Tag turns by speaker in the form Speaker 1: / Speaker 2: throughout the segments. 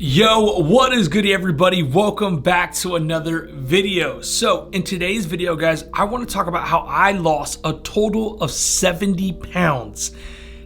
Speaker 1: Yo, what is good, everybody? Welcome back to another video. So in today's video, guys, I want to talk about how I lost a total of 70 pounds.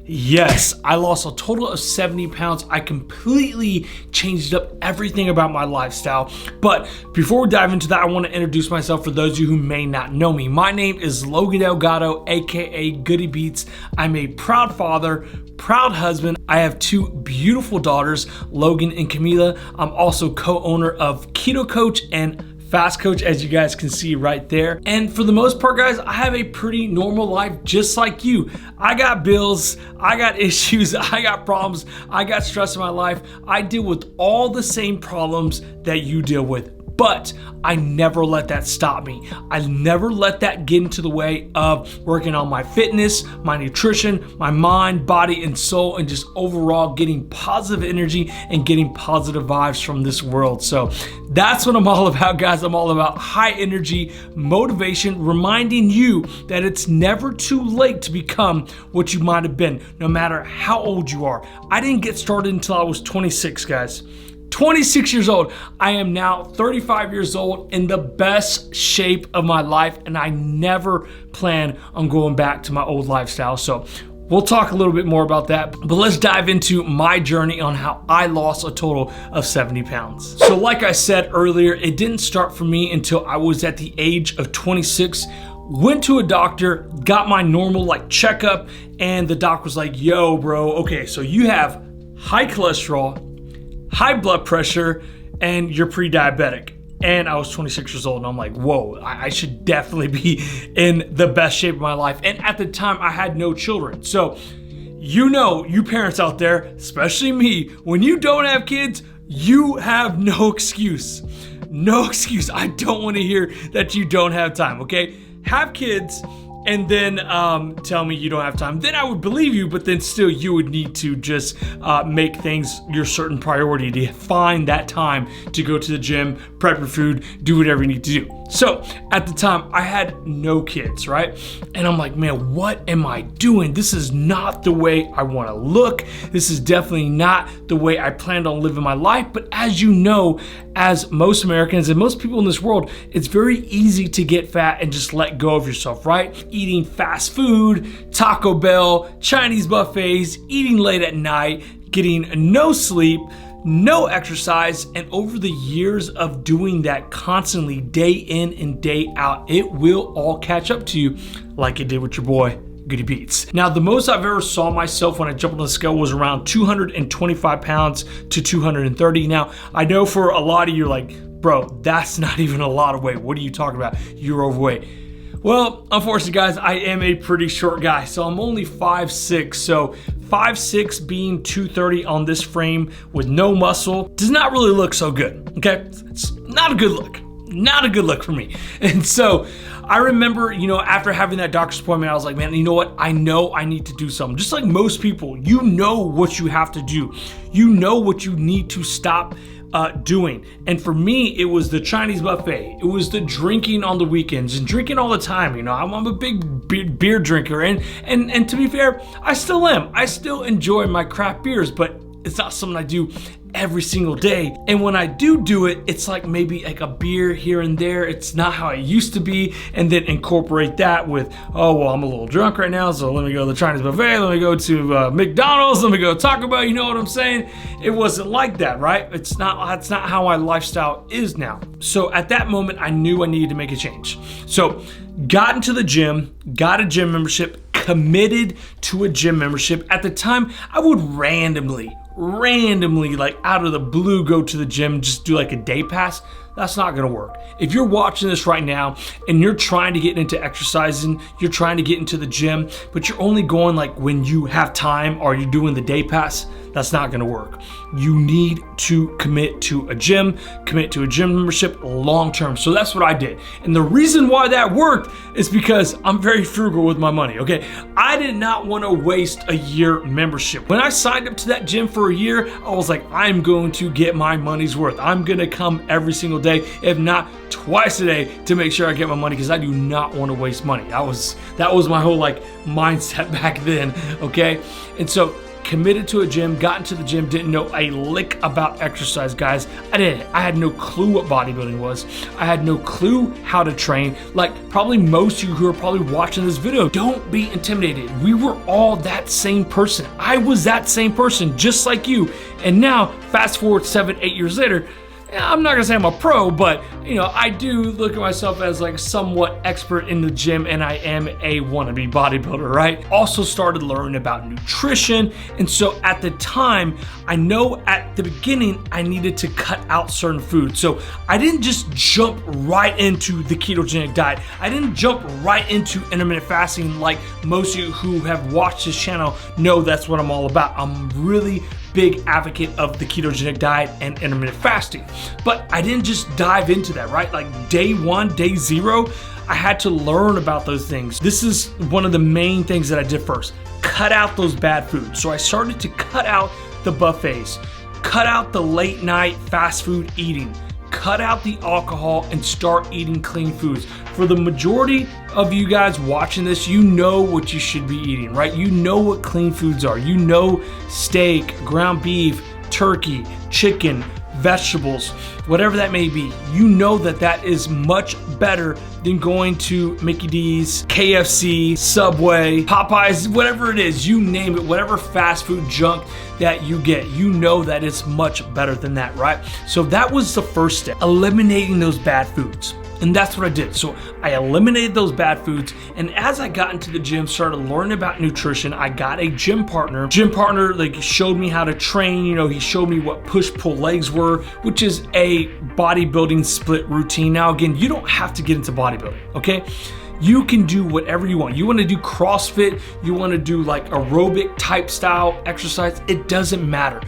Speaker 1: Yes, I lost a total of 70 pounds. I completely changed up everything about my lifestyle. But before we dive into that, I want to introduce myself for those of you who may not know me. My name is Logan Delgado, aka Goody Beats. I'm a proud father, proud husband. I have two beautiful daughters, Logan and Camila. I'm also co-owner of Keto Coach and Fast Coach, as you guys can see right there. And for the most part, guys, I have a pretty normal life just like you. I got bills, I got issues, I got problems, I got stress in my life. I deal with all the same problems that you deal with. But I never let that stop me. I never let that get into the way of working on my fitness, my nutrition, my mind, body, and soul, and just overall getting positive energy and getting positive vibes from this world. So that's what I'm all about, guys. I'm all about high energy, motivation, reminding you that it's never too late to become what you might have been, no matter how old you are. I didn't get started until I was 26, guys. 26 years old. I am now 35 years old in the best shape of my life, and I never plan on going back to my old lifestyle. So we'll talk a little bit more about that, but let's dive into my journey on how I lost a total of 70 pounds. So like I said earlier, it didn't start for me until I was at the age of 26. Went to a doctor, got my normal checkup, and the doc was like, yo, bro, okay, so you have high cholesterol, high blood pressure, and you're pre-diabetic. And I was 26 years old, and I'm like, whoa, I should definitely be in the best shape of my life. And at the time, I had no children. So, you parents out there, especially me, when you don't have kids, you have no excuse. No excuse. I don't want to hear that you don't have time, okay? Have kids, and then tell me you don't have time. Then I would believe you, but then still you would need to just make things your certain priority to find that time to go to the gym, prep your food, do whatever you need to do. So at the time, I had no kids, right? And I'm like, man, what am I doing? This is not the way I want to look. This is definitely not the way I planned on living my life. But as you know, as most Americans and most people in this world, it's very easy to get fat and just let go of yourself, right? Eating fast food, Taco Bell, Chinese buffets, eating late at night, getting no sleep, no exercise, and over the years of doing that constantly, day in and day out, it will all catch up to you like it did with your boy, Goody Beats. Now, the most I've ever saw myself when I jumped on the scale was around 225 pounds to 230. Now, I know for a lot of you, like, bro, that's not even a lot of weight. What are you talking about? You're overweight. Well, unfortunately, guys, I am a pretty short guy, so I'm only 5'6". So 5'6" being 230 on this frame with no muscle does not really look so good, okay? It's not a good look. Not a good look for me. And so I remember, after having that doctor's appointment, I was like, man, you know what? I know I need to do something. Just like most people, you know what you have to do. You know what you need to stop doing. And for me, it was the Chinese buffet. It was the drinking on the weekends and drinking all the time. I'm a big beer drinker, and to be fair, I still am. I still enjoy my craft beers, but it's not something I do every single day. And when I do it, it's like maybe like a beer here and there. It's not how it used to be. And then incorporate that with, oh, well, I'm a little drunk right now, so let me go to the Chinese buffet, let me go to McDonald's, let me go Taco Bell, you know what I'm saying? It wasn't like that, right? That's not how my lifestyle is now. So at that moment, I knew I needed to make a change. So got into the gym, got a gym membership, committed to a gym membership. At the time, I would randomly, like out of the blue, go to the gym, just do like a day pass. That's not gonna work. If you're watching this right now and you're trying to get into exercising, you're trying to get into the gym, but you're only going like when you have time or you're doing the day pass, that's not gonna work. You need to commit to a gym membership long term. So that's what I did. And the reason why that worked is because I'm very frugal with my money, okay? I did not want to waste a year membership. When I signed up to that gym for a year, I was like, I'm going to get my money's worth. I'm gonna come every single day, if not twice a day, to make sure I get my money, because I do not want to waste money. That was my whole mindset back then, okay? And so committed to a gym, got into the gym, didn't know a lick about exercise, guys. I didn't. I had no clue what bodybuilding was. I had no clue how to train. Like probably most of you who are probably watching this video, don't be intimidated. We were all that same person. I was that same person, just like you. And now, fast forward 7, 8 years later, I'm not gonna say I'm a pro, but I do look at myself as like somewhat expert in the gym, and I am a wannabe bodybuilder, right? Also started learning about nutrition. And so at the time, I know at the beginning, I needed to cut out certain foods. So I didn't just jump right into the ketogenic diet. I didn't jump right into intermittent fasting like most of you who have watched this channel know that's what I'm all about. I'm really big advocate of the ketogenic diet and intermittent fasting. But I didn't just dive into that, right? Like day 1, day 0, I had to learn about those things. This is one of the main things that I did first. Cut out those bad foods. So I started to cut out the buffets, cut out the late night fast food eating, cut out the alcohol, and start eating clean foods. For the majority of you guys watching this, you know what you should be eating, right? You know what clean foods are. You know steak, ground beef, turkey, chicken, vegetables, whatever that may be. You know that that is much better than going to Mickey D's, KFC, Subway, Popeyes, whatever it is, you name it, whatever fast food junk that you get, you know that it's much better than that, right? So that was the first step, eliminating those bad foods. And that's what I did. So I eliminated those bad foods. And as I got into the gym, started learning about nutrition, I got a gym partner. Gym partner like showed me how to train. He showed me what push-pull legs were, which is a bodybuilding split routine. Now, again, you don't have to get into bodybuilding, okay? You can do whatever you want. You want to do CrossFit, you want to do like aerobic type style exercise, it doesn't matter.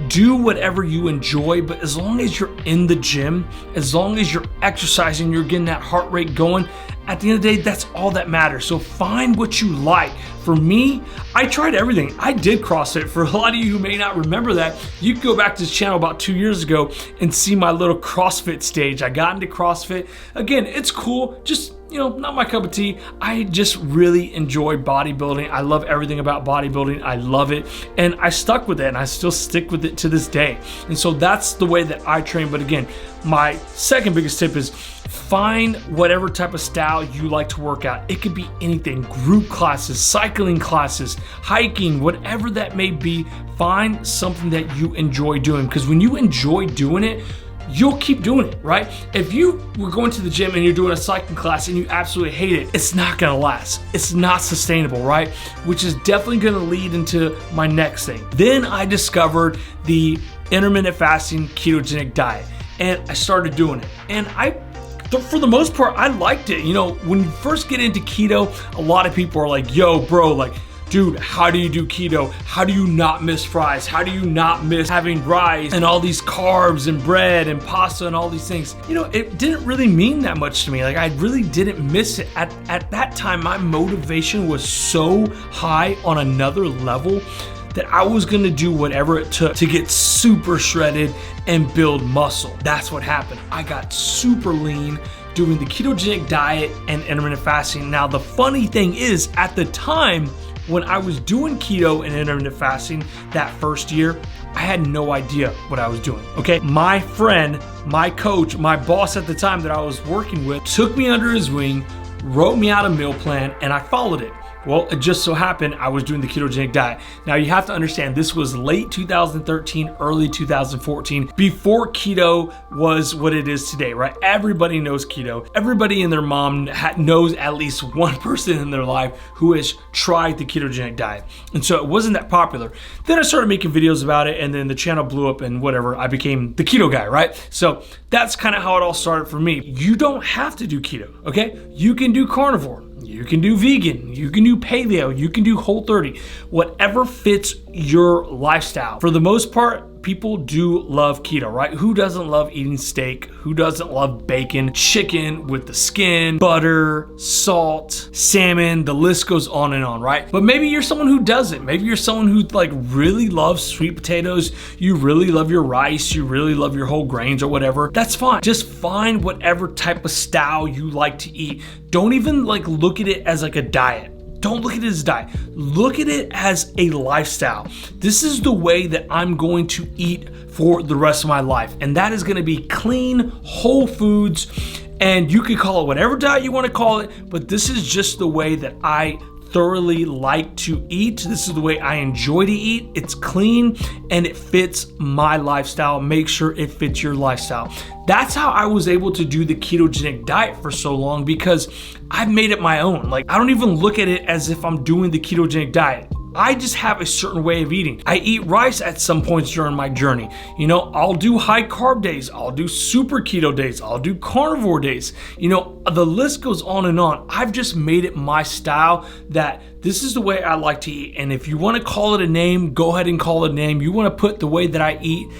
Speaker 1: Do whatever you enjoy, but as long as you're in the gym, as long as you're exercising, you're getting that heart rate going, at the end of the day, that's all that matters. So find what you like. For me, I tried everything. I did CrossFit. For a lot of you who may not remember that, you can go back to this channel about 2 years ago and see my little CrossFit stage. I got into CrossFit. Again, it's cool, just not my cup of tea. I just really enjoy bodybuilding. I love everything about bodybuilding. I love it. And I stuck with it, and I still stick with it to this day. And so that's the way that I train. But again, my second biggest tip is find whatever type of style you like to work out. It could be anything, group classes, cycling classes, hiking, whatever that may be. Find something that you enjoy doing, because when you enjoy doing it, you'll keep doing it, right? If you were going to the gym and you're doing a cycling class and you absolutely hate it, it's not gonna last. It's not sustainable, right? Which is definitely gonna lead into my next thing. Then I discovered the intermittent fasting ketogenic diet, and I started doing it. And for the most part, I liked it. When you first get into keto, a lot of people are like, yo, bro, like, dude, how do you do keto? How do you not miss fries? How do you not miss having rice and all these carbs and bread and pasta and all these things? It didn't really mean that much to me. Like, I really didn't miss it. At that time, my motivation was so high on another level that I was gonna do whatever it took to get super shredded and build muscle. That's what happened. I got super lean doing the ketogenic diet and intermittent fasting. Now, the funny thing is, at the time, when I was doing keto and intermittent fasting that first year, I had no idea what I was doing, okay? My friend, my coach, my boss at the time that I was working with took me under his wing, wrote me out a meal plan, and I followed it. Well, it just so happened I was doing the ketogenic diet. Now, you have to understand, this was late 2013, early 2014, before keto was what it is today, right? Everybody knows keto. Everybody and their mom knows at least one person in their life who has tried the ketogenic diet. And so it wasn't that popular. Then I started making videos about it, and then the channel blew up and whatever. I became the keto guy, right? So that's kind of how it all started for me. You don't have to do keto, okay? You can do carnivore. You can do vegan, you can do paleo, you can do Whole30, whatever fits your lifestyle. For the most part, people do love keto, right? Who doesn't love eating steak? Who doesn't love bacon, chicken with the skin, butter, salt, salmon, the list goes on and on, right? But maybe you're someone who doesn't. Maybe you're someone who like really loves sweet potatoes, you really love your rice, you really love your whole grains or whatever. That's fine. Just find whatever type of style you like to eat. Don't even like look at it as like a diet. Don't look at it as a diet. Look at it as a lifestyle. This is the way that I'm going to eat for the rest of my life. And that is going to be clean, whole foods. And you can call it whatever diet you want to call it, but this is just the way that I thoroughly like to eat. This is the way I enjoy to eat. It's clean and it fits my lifestyle. Make sure it fits your lifestyle. That's how I was able to do the ketogenic diet for so long, because I've made it my own. Like, I don't even look at it as if I'm doing the ketogenic diet. I just have a certain way of eating. I eat rice at some points during my journey. I'll do high carb days. I'll do super keto days. I'll do carnivore days. The list goes on and on. I've just made it my style that this is the way I like to eat. And if you want to call it a name, go ahead and call it a name. You want to put the way that I eat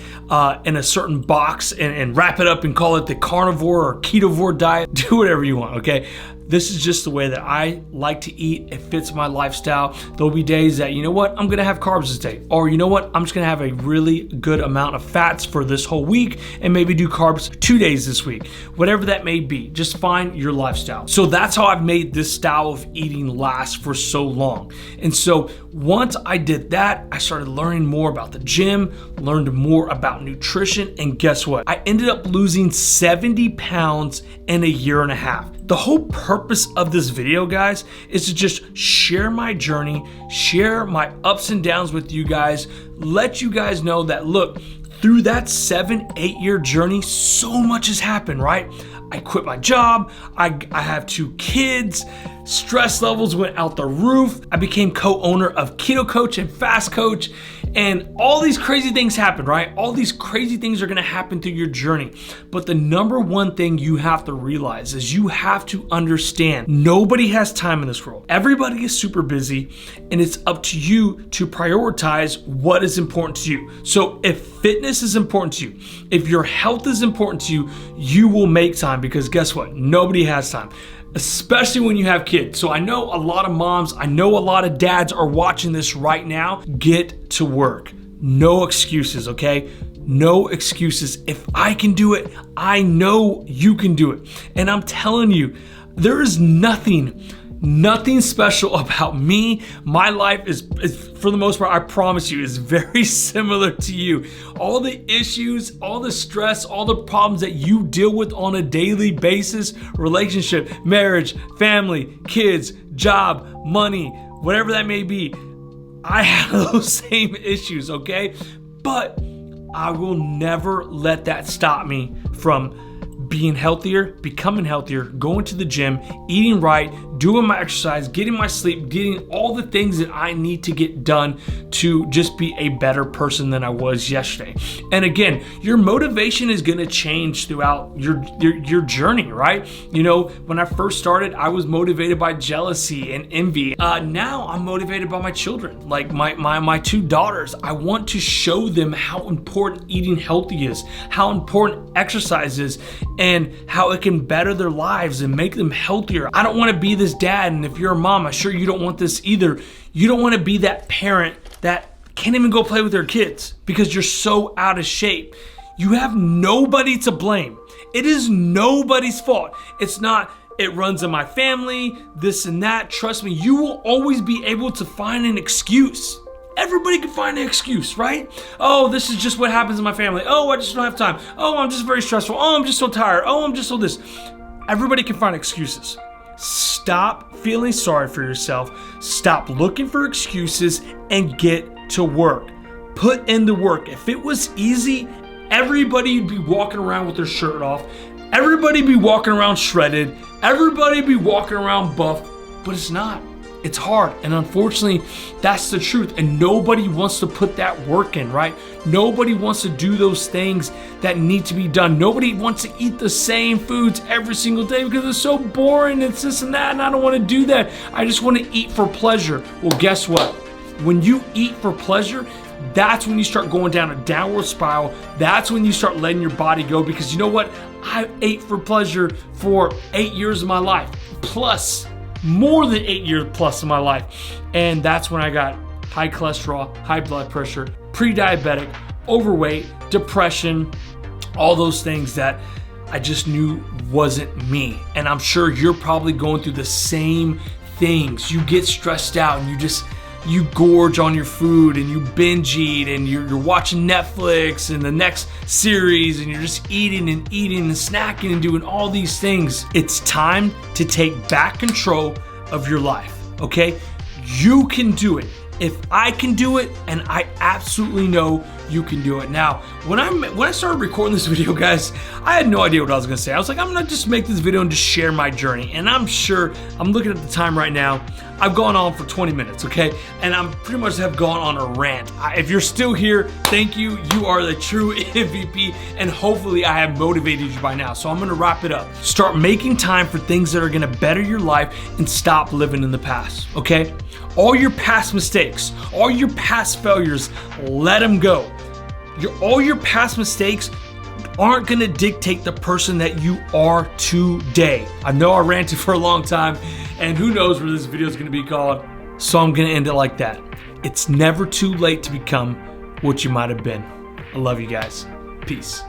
Speaker 1: in a certain box and wrap it up and call it the carnivore or ketovore diet. Do whatever you want, okay? This is just the way that I like to eat. It fits my lifestyle. There'll be days that, I'm going to have carbs this day. Or I'm just going to have a really good amount of fats for this whole week and maybe do carbs 2 days this week. Whatever that may be, just find your lifestyle. So that's how I've made this style of eating last for so long. And so once I did that, I started learning more about the gym, learned more about nutrition, and guess what? I ended up losing 70 pounds in a year and a half. The whole purpose of this video, guys, is to just share my journey, share my ups and downs with you guys, let you guys know that, look, through that 7-8 year journey, so much has happened, right? I quit my job, I have 2 kids, stress levels went out the roof, I became co-owner of Keto Coach and Fast Coach, and all these crazy things happened, right? All these crazy things are gonna happen through your journey. But the number one thing you have to realize is you have to understand nobody has time in this world. Everybody is super busy, and it's up to you to prioritize what is important to you. So if fitness is important to you, if your health is important to you, you will make time, because guess what? Nobody has time, especially when you have kids. So I know a lot of moms, I know a lot of dads are watching this right now. Get to work. No excuses, okay? No excuses. If I can do it, I know you can do it. And I'm telling you, there is nothing special about me. My life is for the most part, I promise you, is very similar to you. All the issues, all the stress, all the problems that you deal with on a daily basis, relationship, marriage, family, kids, job, money, whatever that may be, I have those same issues, okay? But I will never let that stop me from being healthier, becoming healthier, going to the gym, eating right, doing my exercise, getting my sleep, getting all the things that I need to get done to just be a better person than I was yesterday. And again, your motivation is going to change throughout your journey, right? When I first started, I was motivated by jealousy and envy. Now I'm motivated by my children, like my 2 daughters. I want to show them how important eating healthy is, how important exercise is, and how it can better their lives and make them healthier. I don't want to be this dad, and if you're a mom, I'm sure you don't want this either. You don't want to be that parent that can't even go play with their kids because you're so out of shape. You have nobody to blame. It is nobody's fault. It's not, it runs in my family, this and that. Trust me, you will always be able to find an excuse. Everybody can find an excuse, right? Oh, this is just what happens in my family. Oh, I just don't have time. Oh, I'm just very stressful. Oh, I'm just so tired. Oh, I'm just so this. Everybody can find excuses. Stop feeling sorry for yourself. Stop looking for excuses and get to work. Put in the work. If it was easy, everybody would be walking around with their shirt off. Everybody would be walking around shredded. Everybody would be walking around buff, but it's not. It's hard, and unfortunately, that's the truth, and nobody wants to put that work in, right? Nobody wants to do those things that need to be done. Nobody wants to eat the same foods every single day because it's so boring, it's this and that, and I don't want to do that. I just want to eat for pleasure. Well, guess what? When you eat for pleasure, that's when you start going down a downward spiral. That's when you start letting your body go, because you know what? I ate for pleasure for 8 years of my life, plus more than 8 years plus of my life. And that's when I got high cholesterol, high blood pressure, pre-diabetic, overweight, depression, all those things that I just knew wasn't me. And I'm sure you're probably going through the same things. You get stressed out and you gorge on your food and you binge eat and you're watching Netflix and the next series and you're just eating and snacking and doing all these things. It's time to take back control of your life, okay? You can do it. If I can do it, and I absolutely know you can do it. Now, when I started recording this video, guys, I had no idea what I was gonna say. I was like, I'm gonna just make this video and just share my journey. And I'm sure, I'm looking at the time right now, I've gone on for 20 minutes, okay? And I'm pretty much have gone on a rant. If you're still here, thank you. You are the true MVP, and hopefully I have motivated you by now. So I'm gonna wrap it up. Start making time for things that are gonna better your life and stop living in the past, okay? All your past mistakes, all your past failures, let them go. All your past mistakes aren't gonna dictate the person that you are today. I know I ranted for a long time, and who knows where this video is gonna be called, so I'm gonna end it like that. It's never too late to become what you might have been. I love you guys. Peace.